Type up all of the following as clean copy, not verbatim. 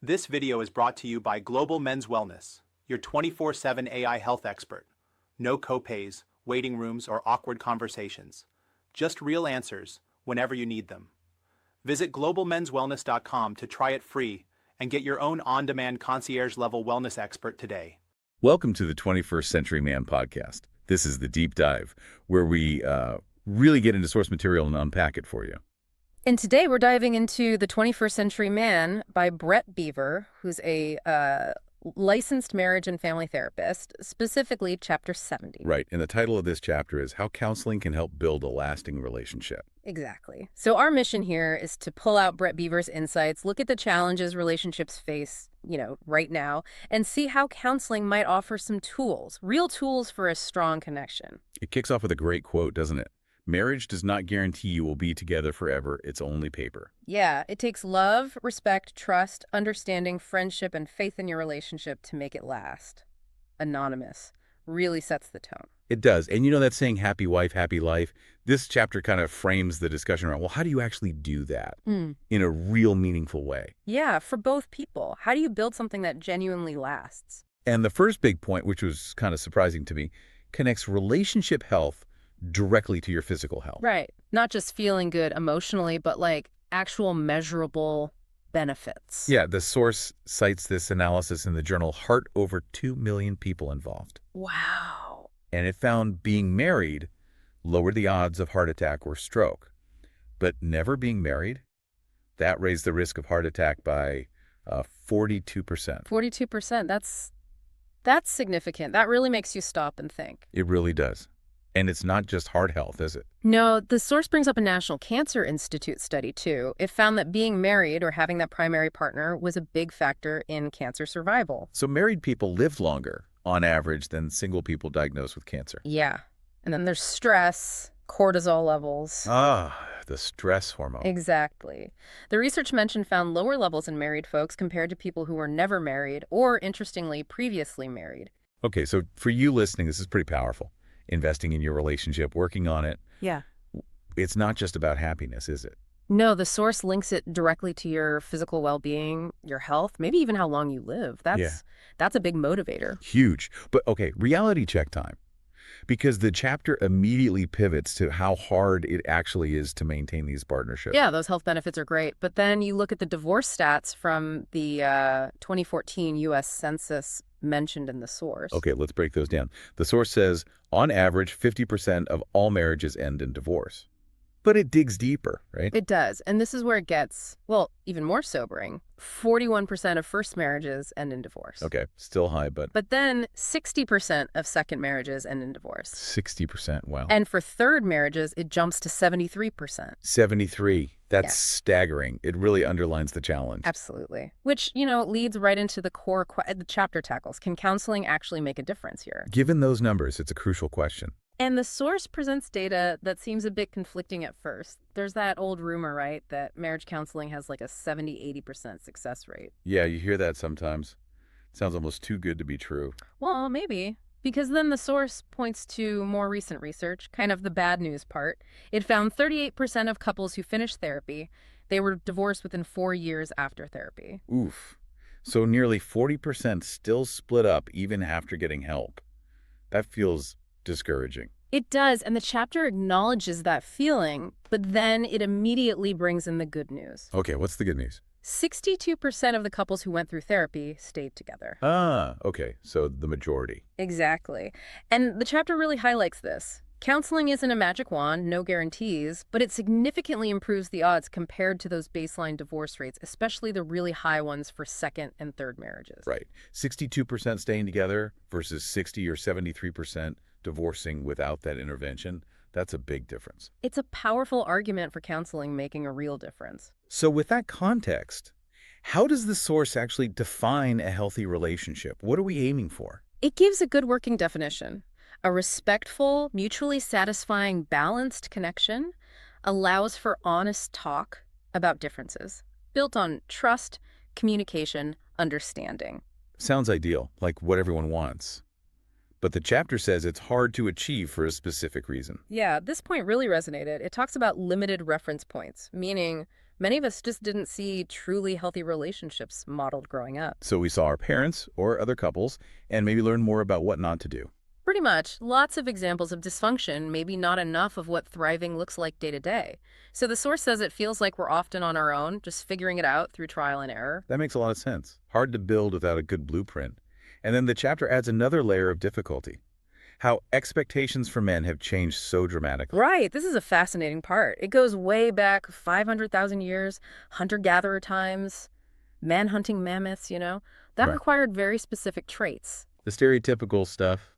This video is brought to you by Global Men's Wellness, your 24/7 AI health expert. No copays, waiting rooms, or awkward conversations. Just real answers whenever you need them. Visit globalmenswellness.com to try it free and get your own on-demand concierge-level wellness expert today. Welcome to the 21st Century Man podcast. This is the deep dive where we really get into source material and unpack it for you. And today we're diving into The 21st Century Man by Brett Beaver, who's a licensed marriage and family therapist, specifically Chapter 70. Right, and the title of this chapter is How Counseling Can Help Build a Lasting Relationship. Exactly. So our mission here is to pull out Brett Beaver's insights, look at the challenges relationships face, right now, and see how counseling might offer some tools, real tools for a strong connection. It kicks off with a great quote, doesn't it? Marriage does not guarantee you will be together forever. It's only paper. Yeah, it takes love, respect, trust, understanding, friendship, and faith in your relationship to make it last. Anonymous really sets the tone. It does. And you know that saying, happy wife, happy life? This chapter kind of frames the discussion around, well, how do you actually do that in a real meaningful way? Yeah, for both people. How do you build something that genuinely lasts? And the first big point, which was kind of surprising to me, connects relationship health directly to your physical health. Right. Not just feeling good emotionally, but like actual measurable benefits. Yeah, the source cites this analysis in the journal Heart Over 2 Million People Involved. Wow. And it found being married lowered the odds of heart attack or stroke. But never being married, that raised the risk of heart attack by 42%. 42%. That's significant. That really makes you stop and think. It really does. And it's not just heart health, is it? No, the source brings up a National Cancer Institute study, too. It found that being married or having that primary partner was a big factor in cancer survival. So married people live longer, on average, than single people diagnosed with cancer. Yeah. And then there's stress, cortisol levels. The stress hormone. Exactly. The research mentioned found lower levels in married folks compared to people who were never married or, interestingly, previously married. Okay, so for you listening, this is pretty powerful. Investing in your relationship, working on it. Yeah. It's not just about happiness, is it? No, the source links it directly to your physical well-being, your health, maybe even how long you live. That's a big motivator. Huge. But okay, reality check time. Because the chapter immediately pivots to how hard it actually is to maintain these partnerships. Yeah, those health benefits are great. But then you look at the divorce stats from the 2014 U.S. Census mentioned in the source. Okay, let's break those down. The source says, on average, 50% of all marriages end in divorce. But it digs deeper, right? It does. And this is where it gets, well, even more sobering. 41% of first marriages end in divorce. Okay, still high, but... But then 60% of second marriages end in divorce. 60%, wow. And for third marriages, it jumps to 73%. 73. That's Yes. staggering. It really underlines the challenge. Absolutely. Which, leads right into the core, the chapter tackles. Can counseling actually make a difference here? Given those numbers, it's a crucial question. And the source presents data that seems a bit conflicting at first. There's that old rumor, right, that marriage counseling has like a 70-80% success rate. Yeah, you hear that sometimes. Sounds almost too good to be true. Well, maybe. Because then the source points to more recent research, kind of the bad news part. It found 38% of couples who finished therapy, they were divorced within 4 years after therapy. Oof. So nearly 40% still split up even after getting help. That feels discouraging. It does, and the chapter acknowledges that feeling, but then it immediately brings in the good news. Okay, what's the good news? 62% of the couples who went through therapy stayed together. Okay, so the majority. Exactly. And the chapter really highlights this. Counseling isn't a magic wand, no guarantees, but it significantly improves the odds compared to those baseline divorce rates, especially the really high ones for second and third marriages. Right. 62% staying together versus 60 or 73% divorcing without that intervention. That's a big difference. It's a powerful argument for counseling making a real difference. So with that context, how does the source actually define a healthy relationship? What are we aiming for? It gives a good working definition. A respectful, mutually satisfying, balanced connection allows for honest talk about differences, built on trust, communication, understanding. Sounds ideal, like what everyone wants. But the chapter says it's hard to achieve for a specific reason. Yeah, this point really resonated. It talks about limited reference points, meaning Many of us just didn't see truly healthy relationships modeled growing up. So we saw our parents or other couples and maybe learned more about what not to do. Pretty much. Lots of examples of dysfunction, maybe not enough of what thriving looks like day to day. So the source says it feels like we're often on our own, just figuring it out through trial and error. That makes a lot of sense. Hard to build without a good blueprint. And then the chapter adds another layer of difficulty. How expectations for men have changed so dramatically. Right. This is a fascinating part. It goes way back 500,000 years, hunter-gatherer times, man-hunting mammoths, That Right. required very specific traits. The stereotypical stuff,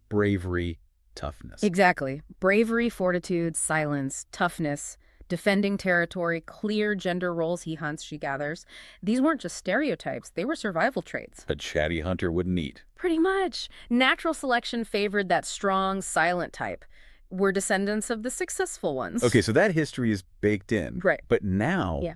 bravery, toughness. Exactly. Bravery, fortitude, silence, toughness, defending territory, clear gender roles he hunts, she gathers. These weren't just stereotypes, they were survival traits. A chatty hunter wouldn't eat. Pretty much. Natural selection favored that strong, silent type. We're descendants of the successful ones. Okay, so that history is baked in. Right. But now, Yeah.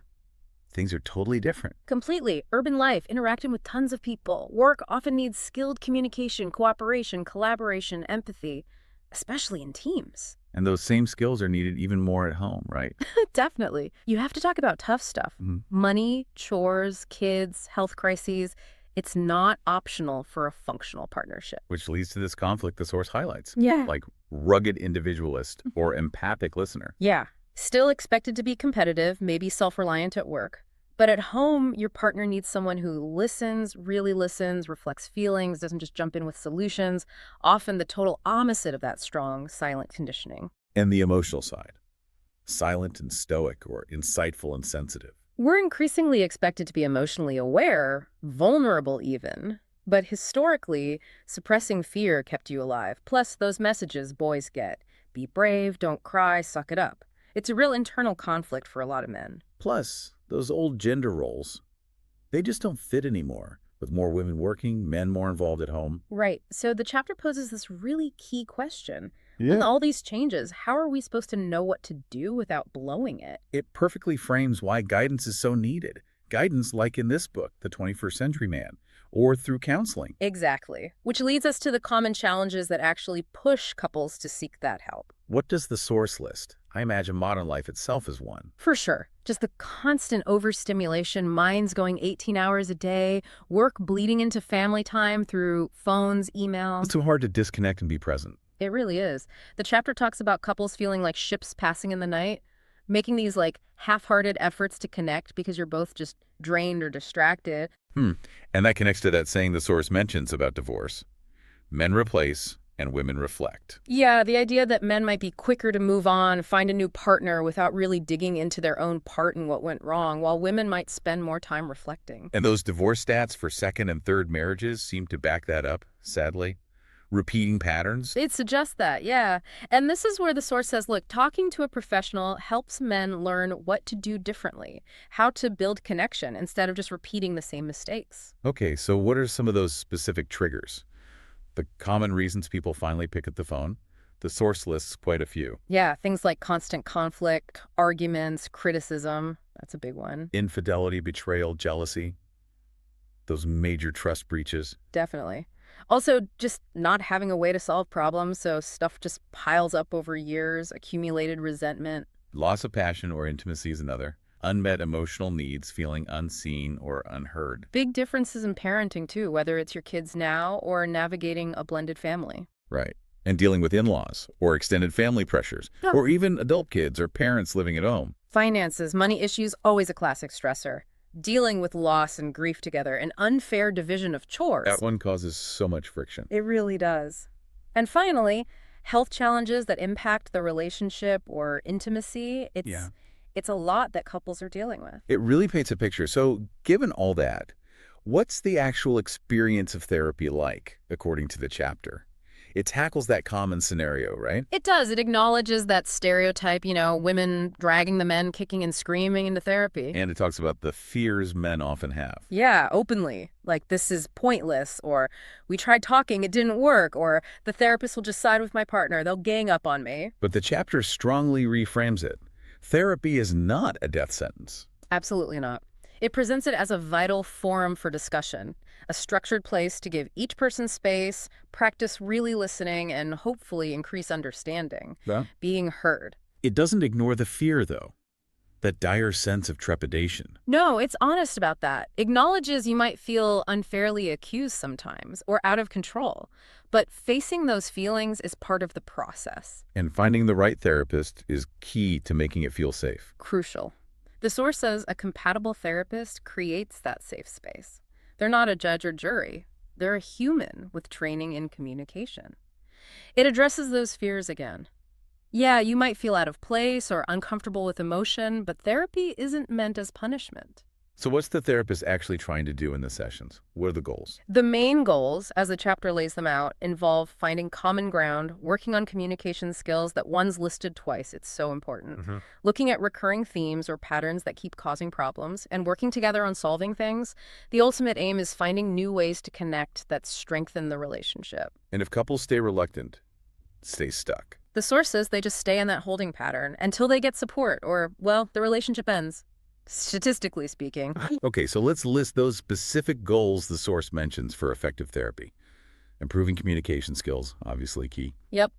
things are totally different. Completely. Urban life, interacting with tons of people. Work often needs skilled communication, cooperation, collaboration, empathy, especially in teams. And those same skills are needed even more at home, right? Definitely. You have to talk about tough stuff. Mhm. Money, chores, kids, health crises. It's not optional for a functional partnership. Which leads to this conflict the source highlights. Yeah. Like rugged individualist or empathic listener. Yeah. Still expected to be competitive, maybe self-reliant at work. But at home, your partner needs someone who listens, really listens, reflects feelings, doesn't just jump in with solutions, often the total opposite of that strong, silent conditioning. And the emotional side. Silent and stoic or insightful and sensitive. We're increasingly expected to be emotionally aware, vulnerable even. But historically, suppressing fear kept you alive. Plus, those messages boys get. Be brave, don't cry, suck it up. It's a real internal conflict for a lot of men. Plus, those old gender roles, they just don't fit anymore. With more women working, men more involved at home. Right. So the chapter poses this really key question. With all these changes, how are we supposed to know what to do without blowing it? It perfectly frames why guidance is so needed. Guidance like in this book, The 21st Century Man, or through counseling. Exactly. Which leads us to the common challenges that actually push couples to seek that help. What does the source list? I imagine modern life itself is one. For sure. Just the constant overstimulation, minds going 18 hours a day, work bleeding into family time through phones, emails. It's too hard to disconnect and be present. It really is. The chapter talks about couples feeling like ships passing in the night, making these half-hearted efforts to connect because you're both just drained or distracted. And that connects to that saying the source mentions about divorce. Men replace and women reflect. Yeah, the idea that men might be quicker to move on, find a new partner without really digging into their own part in what went wrong, while women might spend more time reflecting. And those divorce stats for second and third marriages seem to back that up, sadly. Repeating patterns. It suggests that, yeah. And this is where the source says, look, talking to a professional helps men learn what to do differently, how to build connection instead of just repeating the same mistakes. Okay, so what are some of those specific triggers? The common reasons people finally pick up the phone? The source lists quite a few. Yeah, things like constant conflict, arguments, criticism. That's a big one. Infidelity, betrayal, jealousy. Those major trust breaches. Definitely. Also, just not having a way to solve problems, so stuff just piles up over years, accumulated resentment. Loss of passion or intimacy is another. Unmet emotional needs, feeling unseen or unheard. Big differences in parenting, too, whether it's your kids now or navigating a blended family. Right. And dealing with in-laws or extended family pressures, Yeah. or even adult kids or parents living at home. Finances, money issues, always a classic stressor. Dealing with loss and grief together, an unfair division of chores. That one causes so much friction. It really does. And finally, health challenges that impact the relationship or intimacy. It's a lot that couples are dealing with. It really paints a picture. So given all that, what's the actual experience of therapy like, according to the chapter? It tackles that common scenario, right? It does. It acknowledges that stereotype, women dragging the men kicking and screaming into therapy. And it talks about the fears men often have. Yeah, openly. Like, this is pointless, or we tried talking, it didn't work, or the therapist will just side with my partner, they'll gang up on me. But the chapter strongly reframes it. Therapy is not a death sentence. Absolutely not. It presents it as a vital forum for discussion, a structured place to give each person space, practice really listening, and hopefully increase understanding, Yeah. being heard. It doesn't ignore the fear, though. That dire sense of trepidation. No, it's honest about that. Acknowledges you might feel unfairly accused sometimes or out of control. But facing those feelings is part of the process. And finding the right therapist is key to making it feel safe. Crucial. The source says a compatible therapist creates that safe space. They're not a judge or jury. They're a human with training in communication. It addresses those fears again. Yeah, you might feel out of place or uncomfortable with emotion, but therapy isn't meant as punishment. So what's the therapist actually trying to do in the sessions? What are the goals? The main goals, as the chapter lays them out, involve finding common ground, working on communication skills that one's listed twice. It's so important. Looking at recurring themes or patterns that keep causing problems, and working together on solving things. The ultimate aim is finding new ways to connect that strengthen the relationship. And if couples stay reluctant, stay stuck. The source says they just stay in that holding pattern until they get support or, well, the relationship ends. Statistically speaking. Okay, so let's list those specific goals the source mentions for effective therapy. Improving communication skills, obviously key. Yep.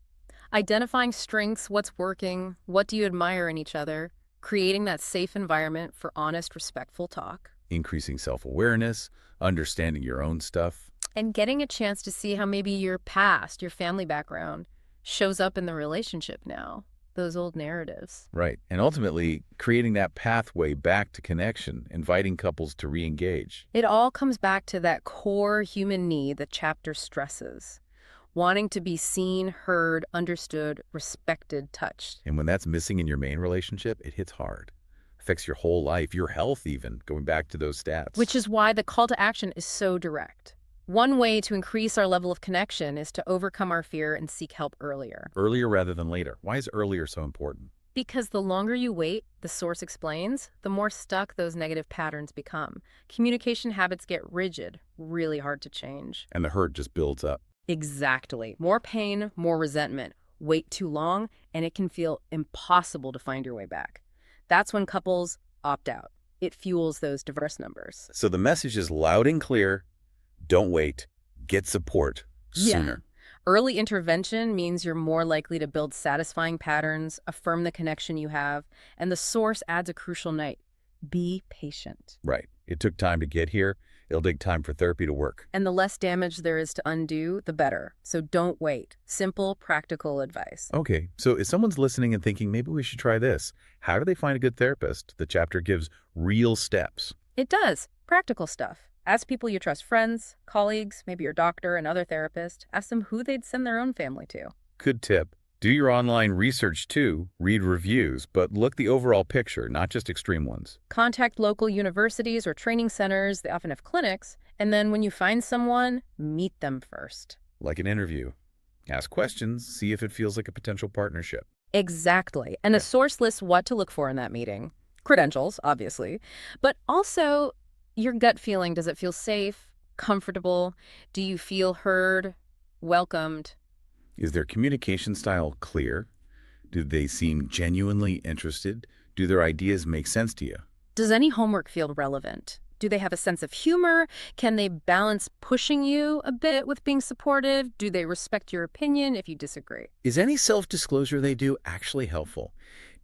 Identifying strengths, what's working, what do you admire in each other, creating that safe environment for honest, respectful talk. Increasing self-awareness, understanding your own stuff. And getting a chance to see how maybe your past, your family background, shows up in the relationship now. Those old narratives. Right. And ultimately, creating that pathway back to connection, inviting couples to re-engage. It all comes back to that core human need the chapter stresses. Wanting to be seen, heard, understood, respected, touched. And when that's missing in your main relationship, it hits hard. Affects your whole life, your health even, going back to those stats. Which is why the call to action is so direct. One way to increase our level of connection is to overcome our fear and seek help earlier. Earlier rather than later. Why is earlier so important? Because the longer you wait, the source explains, the more stuck those negative patterns become. Communication habits get rigid, really hard to change. And the hurt just builds up. Exactly. More pain, more resentment. Wait too long, and it can feel impossible to find your way back. That's when couples opt out. It fuels those diverse numbers. So the message is loud and clear. Don't wait. Get support sooner. Early intervention means you're more likely to build satisfying patterns, affirm the connection you have, and the source adds a crucial note. Be patient. Right. It took time to get here. It'll take time for therapy to work. And the less damage there is to undo, the better. So don't wait. Simple, practical advice. Okay, so if someone's listening and thinking, maybe we should try this, how do they find a good therapist? The chapter gives real steps. It does. Practical stuff. Ask people you trust, friends, colleagues, maybe your doctor, another therapist. Ask them who they'd send their own family to. Good tip. Do your online research too. Read reviews, but look the overall picture, not just extreme ones. Contact local universities or training centers. They often have clinics. And then when you find someone, meet them first. Like an interview. Ask questions, see if it feels like a potential partnership. Exactly. And the source lists what to look for in that meeting. Credentials, obviously, but also your gut feeling. Does it feel safe, comfortable? Do you feel heard, welcomed? Is their communication style clear? Do they seem genuinely interested? Do their ideas make sense to you? Does any homework feel relevant? Do they have a sense of humor? Can they balance pushing you a bit with being supportive? Do they respect your opinion if you disagree? Is any self-disclosure they do actually helpful?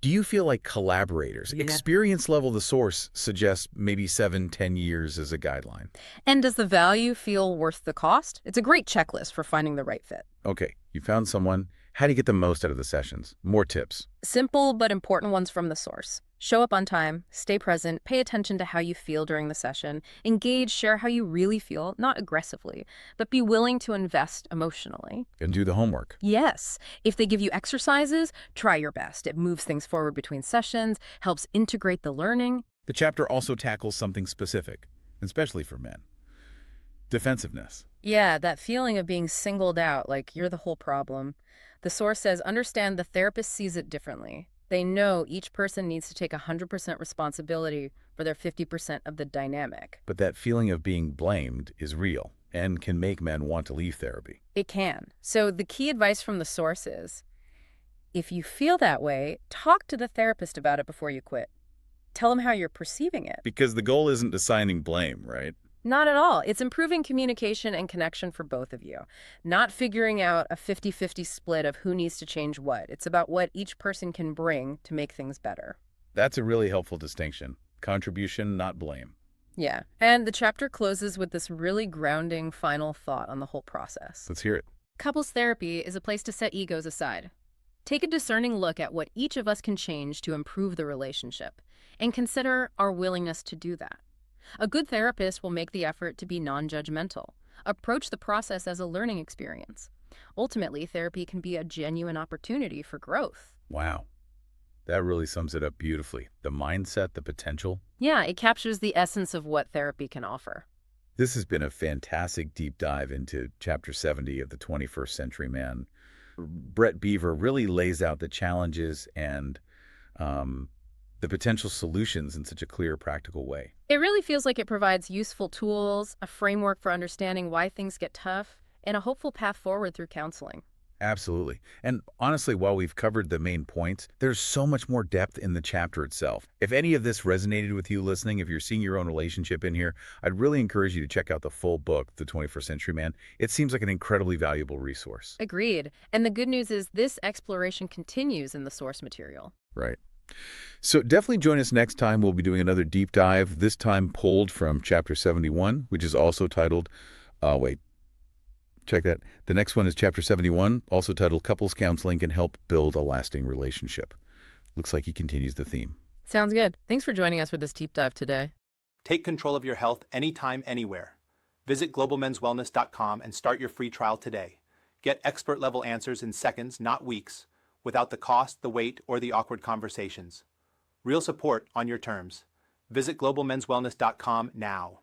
Do you feel like collaborators? Experience level the source suggests maybe 7-10 years as a guideline. And does the value feel worth the cost? It's a great checklist for finding the right fit. Okay, you found someone. How do you get the most out of the sessions? More tips. Simple but important ones from the source. Show up on time, stay present, pay attention to how you feel during the session, engage, share how you really feel, not aggressively, but be willing to invest emotionally. And do the homework. Yes. If they give you exercises, try your best. It moves things forward between sessions, helps integrate the learning. The chapter also tackles something specific, especially for men. Defensiveness. Yeah, that feeling of being singled out, like you're the whole problem. The source says, understand the therapist sees it differently. They know each person needs to take 100% responsibility for their 50% of the dynamic. But that feeling of being blamed is real and can make men want to leave therapy. It can. So the key advice from the source is, if you feel that way, talk to the therapist about it before you quit. Tell them how you're perceiving it. Because the goal isn't assigning blame, right? Not at all. It's improving communication and connection for both of you. Not figuring out a 50-50 split of who needs to change what. It's about what each person can bring to make things better. That's a really helpful distinction. Contribution, not blame. Yeah. And the chapter closes with this really grounding final thought on the whole process. Let's hear it. Couples therapy is a place to set egos aside. Take a discerning look at what each of us can change to improve the relationship, and consider our willingness to do that. A good therapist will make the effort to be non-judgmental, approach the process as a learning experience. Ultimately, therapy can be a genuine opportunity for growth. Wow. That really sums it up beautifully. The mindset, the potential. Yeah, it captures the essence of what therapy can offer. This has been a fantastic deep dive into Chapter 70 of The 21st Century Man. Brett Beaver really lays out the challenges and the potential solutions in such a clear, practical way. It really feels like it provides useful tools, a framework for understanding why things get tough, and a hopeful path forward through counseling. Absolutely. And honestly, while we've covered the main points, there's so much more depth in the chapter itself. If any of this resonated with you listening, if you're seeing your own relationship in here, I'd really encourage you to check out the full book, The 21st Century Man. It seems like an incredibly valuable resource. Agreed. And the good news is this exploration continues in the source material. Right. So definitely join us next time. We'll be doing another deep dive, this time pulled from Chapter 71, which is also titled, check that. The next one is Chapter 71, also titled Couples Counseling Can Help Build a Lasting Relationship. Looks like he continues the theme. Sounds good. Thanks for joining us for this deep dive today. Take control of your health anytime, anywhere. Visit globalmenswellness.com and start your free trial today. Get expert-level answers in seconds, not weeks, without the cost, the wait, or the awkward conversations. Real support on your terms. Visit globalmenswellness.com now.